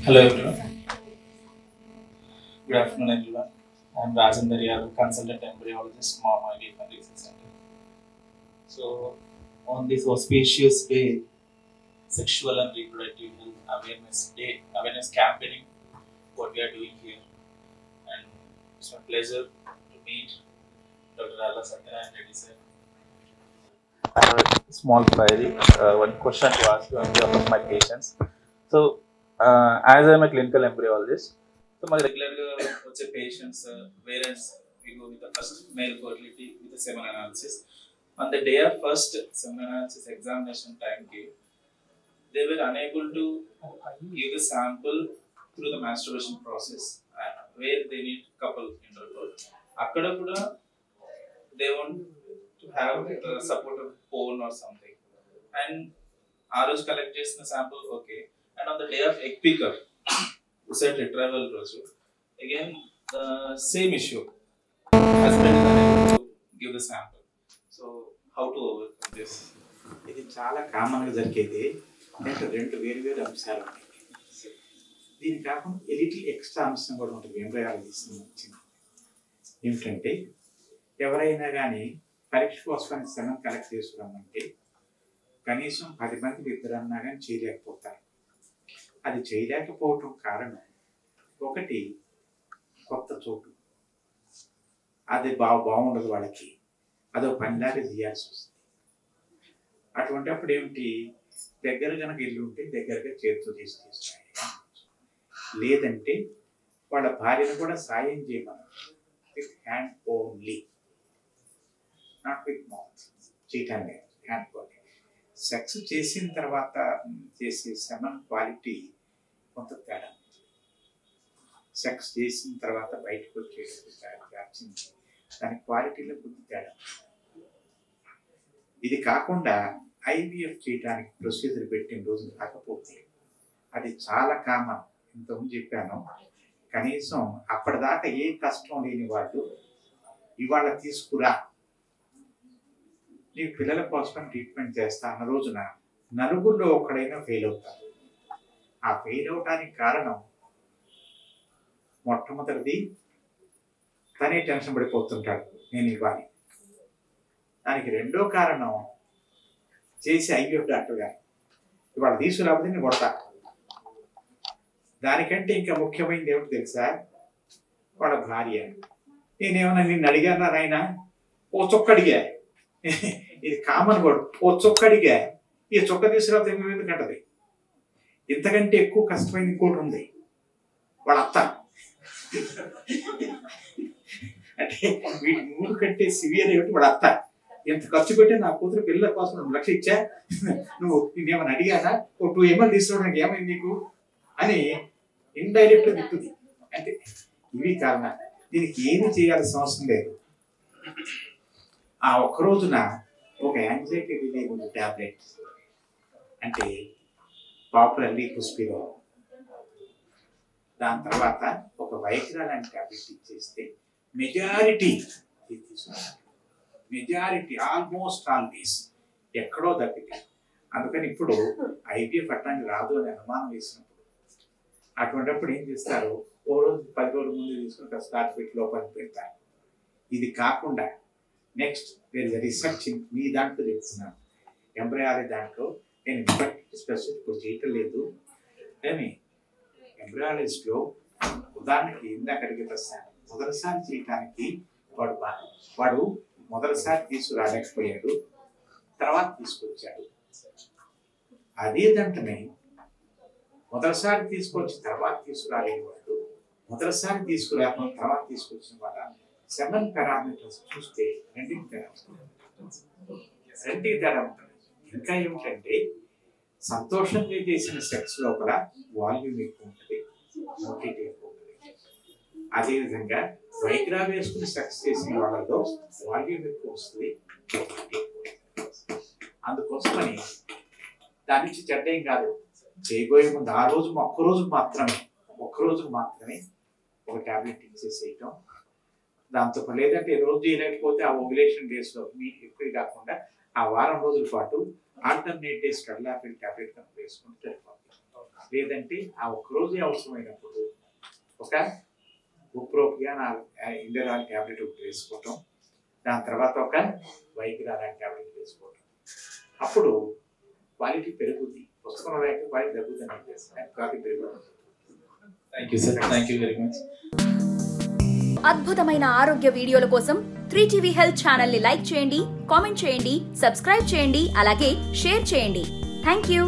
Hello everyone. Good afternoon everyone. I am Rajendra Yadav, consultant embryologist, Mama Deepan Research Center. So, on this auspicious day, Sexual and Reproductive Health Awareness Day, awareness campaigning, what we are doing here, and it's my pleasure to meet Dr. Alla Satyanarayana Reddy sir. I have a small query, one question to ask you on behalf of my patients. So, as I am a clinical embryologist, so my regular patients, whereas we go with the first male fertility with the semen analysis. On the day of first semen analysis examination time, they were unable to give the sample through the masturbation process, where they need couple intercourse. Akkada kuda they want to have support of phone or something, and ROs collect చేసిన sample okay, and on the day of egg picker, oocyte retrieval రోజు again the same issue, husband is unable to give the sample. So how to overcome this? ఇది చాలా కామన్గా జరిగేది. రెండు వేరు అంశాలు ఉన్నాయి. దీని కాకుండా లిటిల్ ఎక్స్ట్రా అంశం కూడా ఉంటుంది ఎంబ్రయాలజీ సంబంధించింది. ఏమిటంటే ఎవరైనా కానీ పరీక్ష కోసమని సెమెన్ కలెక్ట్ చేసుకున్నామంటే కనీసం 10 మంది ఇద్దరన్నా కానీ చేయలేకపోతారు. అది చేయలేకపోవటం కారణం ఒకటి, కొత్త చోటు, అది బాగుండదు వాళ్ళకి, అదో పనిలాగా చేయాల్సి వస్తుంది. అటువంటిప్పుడు ఏమిటి, దగ్గర కనుక ఇల్లు ఉంటే దగ్గరగా చేతితో తీసుకొస్తాయి, లేదంటే వాళ్ళ భార్యను కూడా సాయం చేయమన్నారు. With hand only, not with mouth చేయటాన్ని, హ్యాండ్ ఓన్లీ. సెక్స్ చేసిన తర్వాత చేసే సెమన్ క్వాలిటీ కొంత తేడా. సెక్స్ చేసిన తర్వాత బయటకు వచ్చేటప్పుడు దాని క్వాలిటీలో కొంత తేడా. ఇది కాకుండా ఐవీఎఫ్ చేయడానికి ప్రొసీజర్ పెట్టిన రోజులు కాకపోతే అది చాలా కామన్. ఇంతకుముందు చెప్పాను, కనీసం అప్పటిదాకా ఏ కష్టం లేని వాళ్ళు ఇవాళ తీసుకురా, నీ పిల్లల కోసం ట్రీట్మెంట్ చేస్తా అన్న రోజున నలుగురిలో ఒక్కడైనా ఫెయిల్ అవుతారు. ఆ ఫెయిల్ అవడానికి కారణం మొట్టమొదటిది తనే టెన్షన్ పడిపోతుంటాడు, నేను ఇవ్వాలి. దానికి రెండో కారణం చేసి ఐవీఎఫ్ డాక్టర్ గారు ఇవాళ తీసుకురాకపోతే నేను కొడతా. దానికంటే ఇంకా ముఖ్యమైనది ఏమిటి తెలుసా, వాళ్ళ భార్య. నేనేమన్నా నిన్ను అడిగానా నాయనా, ఓ చొక్క అడిగా, ఇది కామన్ కూడా, ఓ చొక్క అడిగా, ఈ చొక్క తీసుకురాకపోతే ఎందుకంటది. ఇంతకంటే ఎక్కువ కష్టమైంది ఇంకోటి ఉంది, వాళ్ళ అత్త. అంటే వీటి మూడు కంటే సివియర్ ఏమిటి, వాళ్ళ అత్త. ఎంత ఖర్చు పెట్టి నా కూతురు పిల్లల కోసం 2 లక్షలు ఇచ్చా, నువ్వు నేనేమన్నా అడిగానా, ఓ 2 ml తీసుకోవడానికి ఏమైంది నీకు అని ఇండైరెక్ట్ తిట్టుది. అంటే ఇవి కారణాలు. దీనికి ఏమి చేయాల్సిన అవసరం లేదు. ఆ ఒక్కరోజున ఒక యాంగ్జైటీ రిలీవ్ టాబ్లెట్, అంటే పాపులర్లీ పుష్పిలో, దాని తర్వాత ఒక వైగ్రా లాంటి టాబ్లెట్ ఇచ్చేస్తే మెజారిటీ ఆల్మోస్ట్ ఆల్వేస్ ఎక్కడో దక్కితే. అందుకని ఇప్పుడు ఐవీఎఫ్ అట్లాంటి రాదు అని అనుమానం వేసినప్పుడు అటువంటిప్పుడు ఏం చేస్తారు, ఓ రోజు 10 రోజుల ముందు తీసుకుని స్టార్ట్ పెట్టి లోపలికి పెడతారు. ఇది కాకుండా నెక్స్ట్ రీసెర్చ్ మీ దాంట్లో చెప్తున్నాను, ఎంబ్రయాలజీ దాంట్లో నేను స్పెసిఫిక్ ఇప్పుడు చేయటం లేదు కానీ ఎంబ్రయాలజీలో ఉదాహరణకి ఇందాక అడిగే ప్రశ్న, మొదటిసారి చేయటానికి వాడు మొదటిసారి తీసుకురాలేకపోయాడు, తర్వాత తీసుకొచ్చాడు. అదే దాంట్లోనే మొదటిసారి తీసుకొచ్చి తర్వాత తీసుకురాలేవాడు, మొదటిసారి తీసుకురాకుండా తర్వాత తీసుకొచ్చిన వాళ్ళ సెవెన్ పారామీటర్స్ చూస్తే రెండింటి తేడా ఉంటుంది. ఇంకా ఏమిటంటే సంతోషంగా చేసిన సెక్స్ లోపల వాల్యూమ్ ఎక్కువ ఉంటుంది, మోటివేట్ ఎక్కువ ఉంటుంది. అదేవిధంగా వైగ్రా వేసుకుని సెక్స్ చేసిన వాళ్ళలో వాల్యూమ్ ఎక్కువ వస్తుంది, అందుకోసమని దాని నుంచి చెడ్డేం కాదు. చేయబోయే ముందు ఆ రోజు ఒక్కరోజు మాత్రమే ఒక టాబ్లెట్ ఇచ్చేసేయటం. దాంతో లేదంటే రోజు చేయలేకపోతే ఆ ఓవ్యులేషన్ డేస్లో మీ ఎప్పుడు కాకుండా ఆ వారం రోజుల పాటు ఆల్టర్నేట్ డేస్ కడలాపిల్ టాబ్లెట్ కనుక వేసుకుంటే సరిపోతుంది. లేదంటే ఆ ఒక్కరోజే అవసరమైనప్పుడు ఒక బుప్రోపియాన్ ఇండరాల్ ట్యాబ్లెట్ ఒకటి వేసుకోవటం, దాని తర్వాత ఒక వైగ్రాన్ ట్యాబ్లెట్ వేసుకోవటం. అప్పుడు క్వాలిటీ పెరుగుద్ది. పుస్తకంలో రాయక క్వాలిటీ తగ్గుతుంది, క్వాలిటీ పెరుగుతుంది. Thank you sir, thank you very much. అద్భుతమైన ఆరోగ్య వీడియోల కోసం 3TV హెల్త్ ఛానల్ ని లైక్ చేయండి, కామెంట్ చేయండి, సబ్స్క్రైబ్ చేయండి, అలాగే షేర్ చేయండి. Thank you.